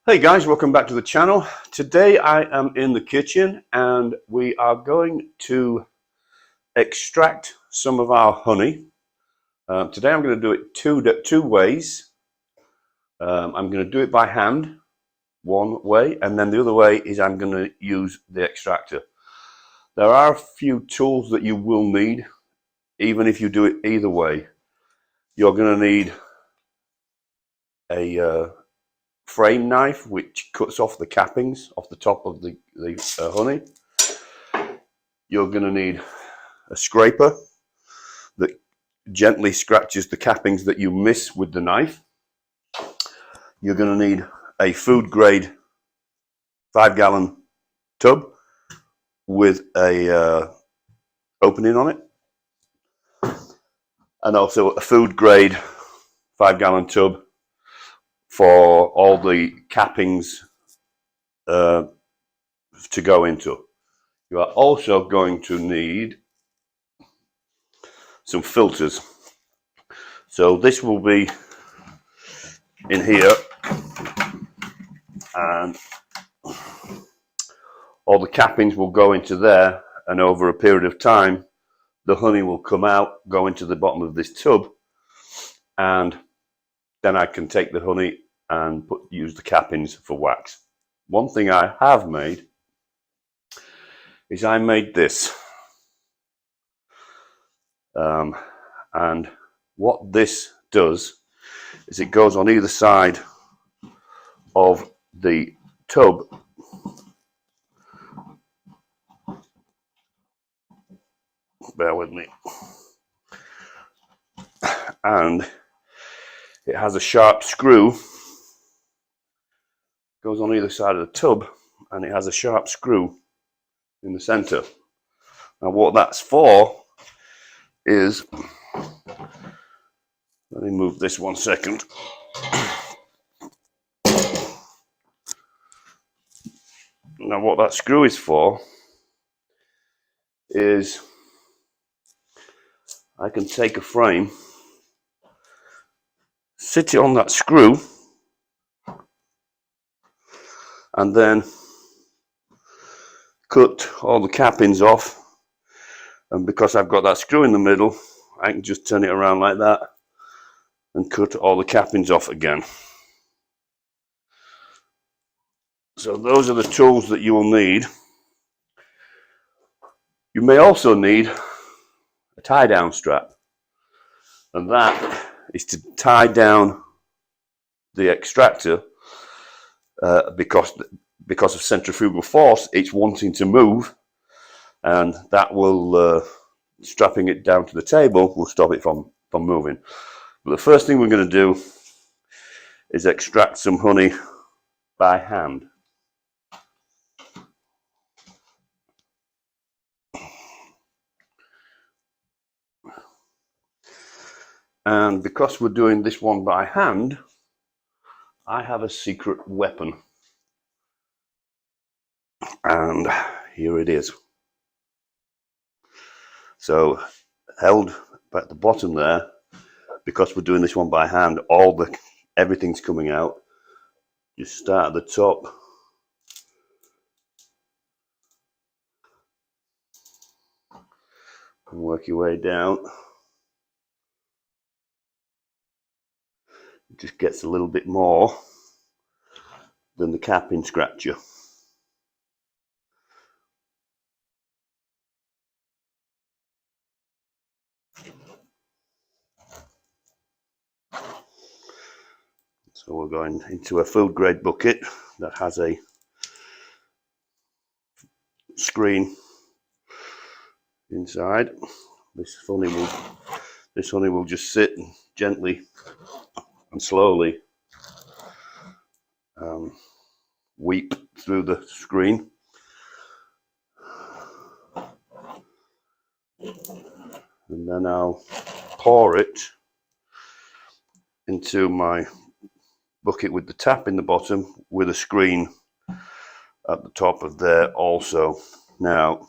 Hey guys, welcome back to the channel. Today I am in the kitchen and we are going to extract some of our honey. Today I'm going to do it two ways. I'm going to do it by hand, one way, and then the other way is I'm going to use the extractor. There are a few tools that you will need, even if you do it either way. You're going to need a frame knife which cuts off the cappings off the top of the honey. You're going to need a scraper that gently scratches the cappings that you miss with the knife. You're going to need a food grade 5-gallon tub with a opening on it, and also a food grade 5-gallon tub for all the cappings to go into. You are also going to need some filters. So this will be in here, and all the cappings will go into there, and over a period of time the honey will come out, go into the bottom of this tub, and then I can take the honey and use the cappings for wax. One thing I have made is I made this. And what this does is it goes on either side of the tub. Bear with me. And it has a sharp screw. Goes on either side of the tub, and it has a sharp screw in the center. Now what that's for is, let me move this 1 second. Now what that screw is for is I can take a frame, sit it on that screw, and then cut all the cappings off. And because I've got that screw in the middle, I can just turn it around like that and cut all the cappings off again. So those are the tools that you will need. You may also need a tie down strap, and that is to tie down the extractor because of centrifugal force. It's wanting to move, and that will strapping it down to the table will stop it from moving. But the first thing we're going to do is extract some honey by hand. And because we're doing this one by hand, I have a secret weapon. And here it is. So held at the bottom there, because we're doing this one by hand, everything's coming out. You start at the top, and work your way down. It just gets a little bit more than the capping scratcher. So we're going into a food grade bucket that has a screen inside. This honey will just sit and gently and slowly weep through the screen. And then I'll pour it into my bucket with the tap in the bottom, with a screen at the top of there also. Now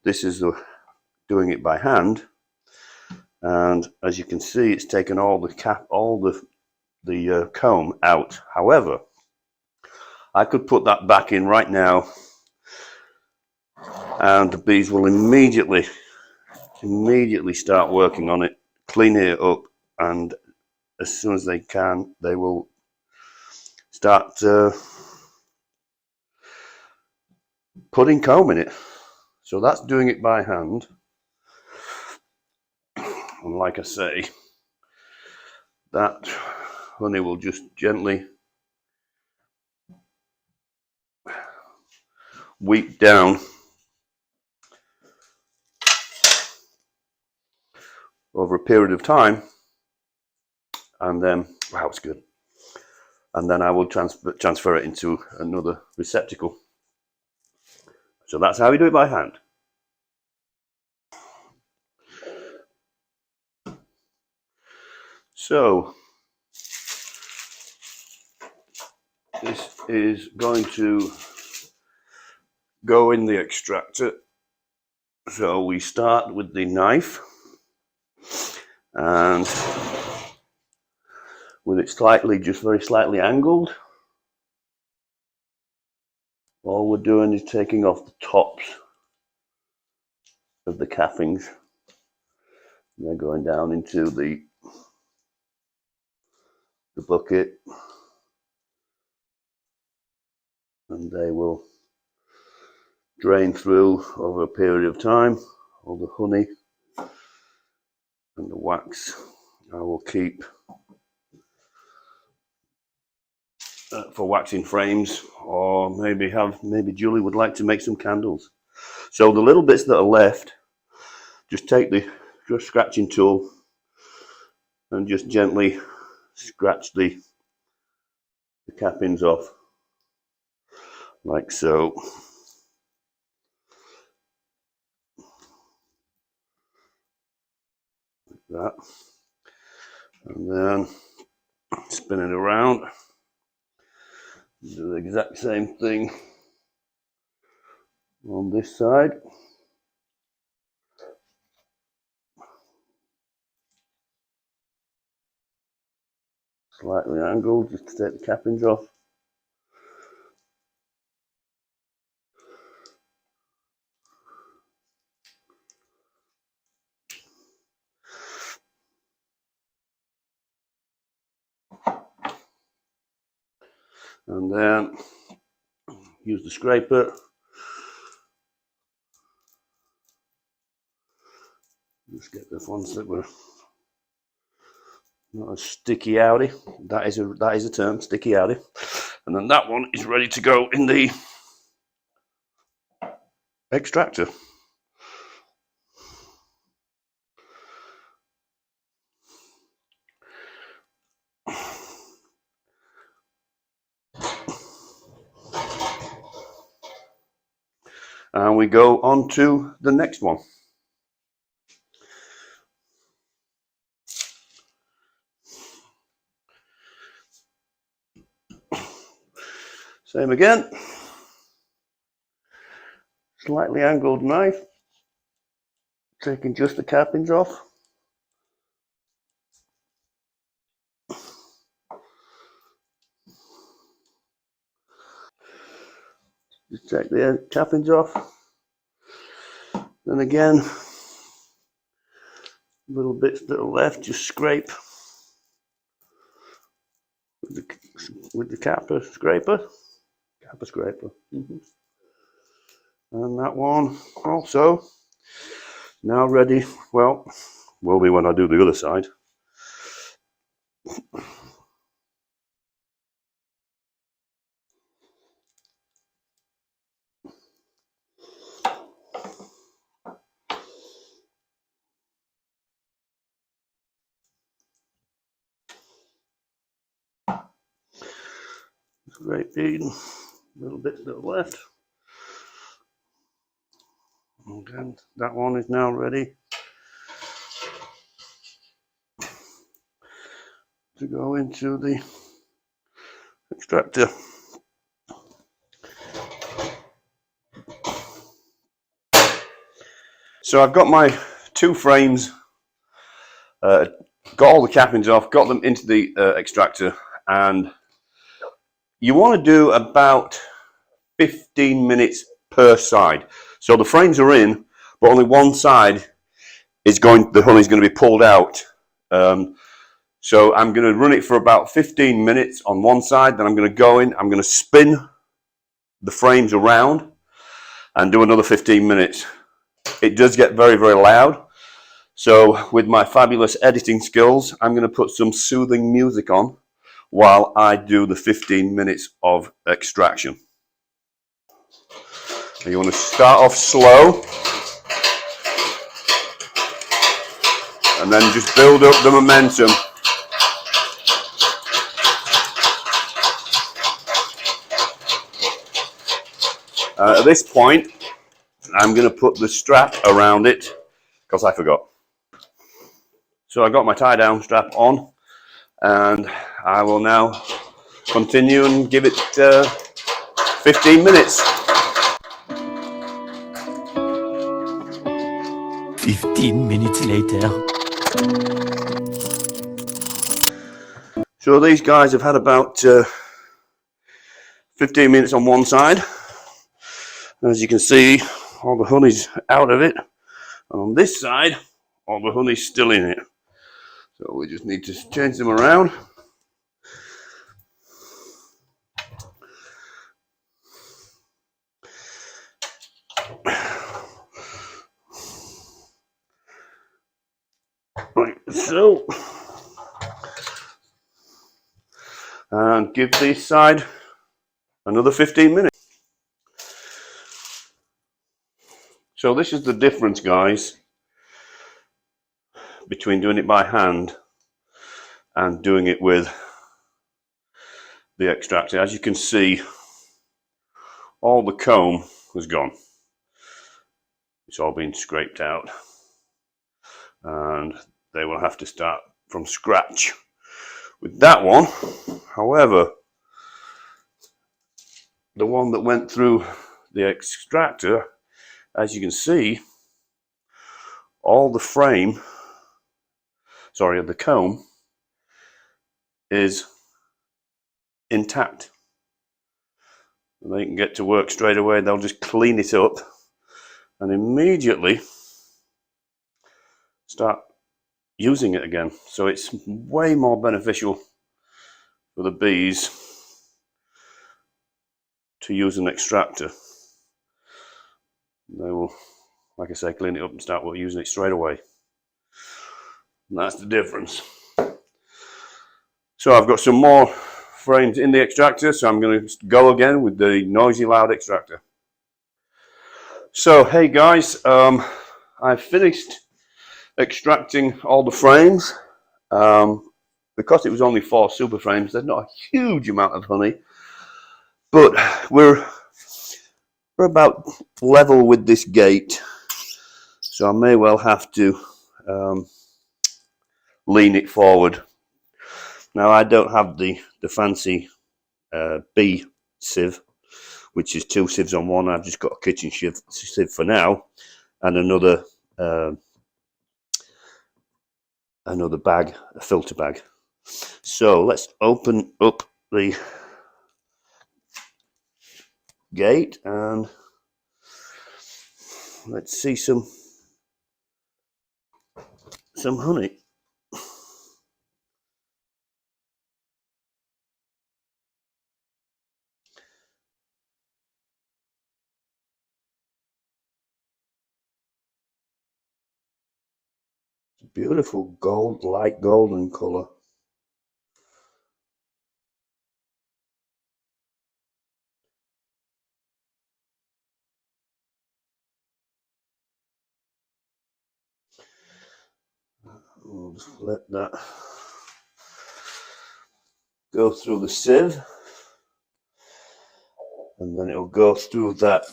this is doing it by hand, and as you can see, it's taken all the comb out. However, I could put that back in right now and the bees will immediately start working on it, cleaning it up, and as soon as they can, they will start putting comb in it. So that's doing it by hand. And like I say, that honey will just gently weep down over a period of time, and then, wow, it's good. And then I will transfer it into another receptacle. So that's how we do it by hand. So this is going to go in the extractor. So we start with the knife, and with it very slightly angled, all we're doing is taking off the tops of the cappings. They're going down into the bucket, and they will drain through over a period of time. All the honey and the wax I will keep for waxing frames, or maybe Julie would like to make some candles. So the little bits that are left, just take the scratching tool and just gently scratch the cappings off, like so. Like that. And then spin it around. Do the exact same thing on this side. Slightly angled, just to take the cappings off. And then use the scraper. Just get the ones that were not as sticky outy. That is a term, sticky outy. And then that one is ready to go in the extractor. And we go on to the next one. Same again. Slightly angled knife, taking just the cappings off. Just take the cappings off. Then again, little bits that are left, just scrape with the capper scraper. And that one also now ready. Well, will be when I do the other side. Scrape in little bits that are left. Again, that one is now ready to go into the extractor. So I've got my two frames, got all the cappings off, got them into the extractor, and you want to do about 15 minutes per side. So the frames are in, but only one side is the honey's going to be pulled out. So I'm going to run it for about 15 minutes on one side, then I'm going to go in, I'm going to spin the frames around and do another 15 minutes. It does get very, very loud. So with my fabulous editing skills, I'm going to put some soothing music on while I do the 15 minutes of extraction. You want to start off slow and then just build up the momentum. At this point, I'm going to put the strap around it because I forgot. So I got my tie down strap on and I will now continue and give it 15 minutes. 15 minutes later. So these guys have had about 15 minutes on one side. As you can see, all the honey's out of it. And on this side, all the honey's still in it. So we just need to change them around. Like so. And give this side another 15 minutes. So this is the difference, guys, between doing it by hand and doing it with the extractor. As you can see, all the comb has gone. It's all been scraped out. And they will have to start from scratch with that one. However, the one that went through the extractor, as you can see, all the frame, sorry, the comb is intact. They can get to work straight away. They'll just clean it up and immediately start using it again. So it's way more beneficial for the bees to use an extractor. They will, like I say, clean it up and start using it straight away. And that's the difference. So I've got some more frames in the extractor, so I'm going to go again with the noisy loud extractor. So hey guys, I've finished extracting all the frames. Because it was only 4 super frames, there's not a huge amount of honey, but we're about level with this gate, so I may well have to lean it forward. Now I don't have the fancy bee sieve, which is 2 sieves on one. I've just got a kitchen sieve for now, and another bag, a filter bag. So let's open up the gate and let's see some honey. Beautiful gold, light golden color. We'll just let that go through the sieve, and then it'll go through that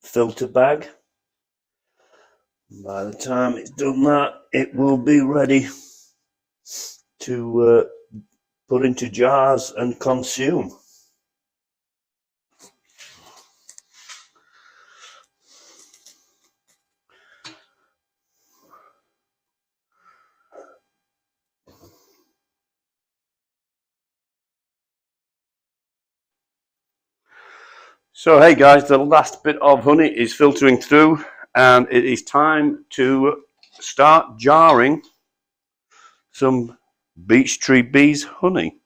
filter bag. By the time it's done that, it will be ready to put into jars and consume. So hey guys, the last bit of honey is filtering through, and it is time to start jarring some Beech Tree Bees honey.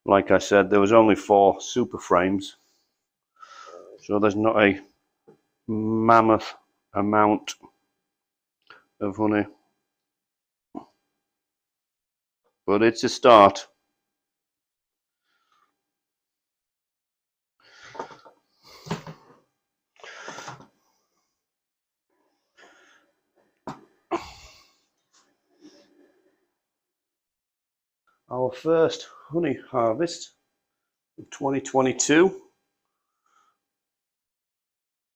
Like I said, there was only 4 super frames, so there's not a mammoth amount of honey, but it's a start. Our first honey harvest of 2022,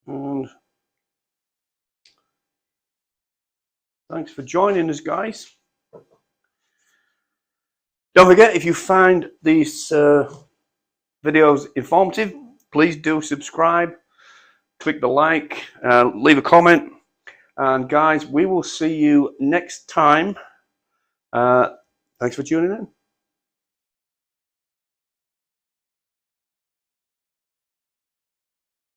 and thanks for joining us, guys. Don't forget, if you find these videos informative, please do subscribe, click the like, leave a comment, and guys, we will see you next time. Thanks for tuning in.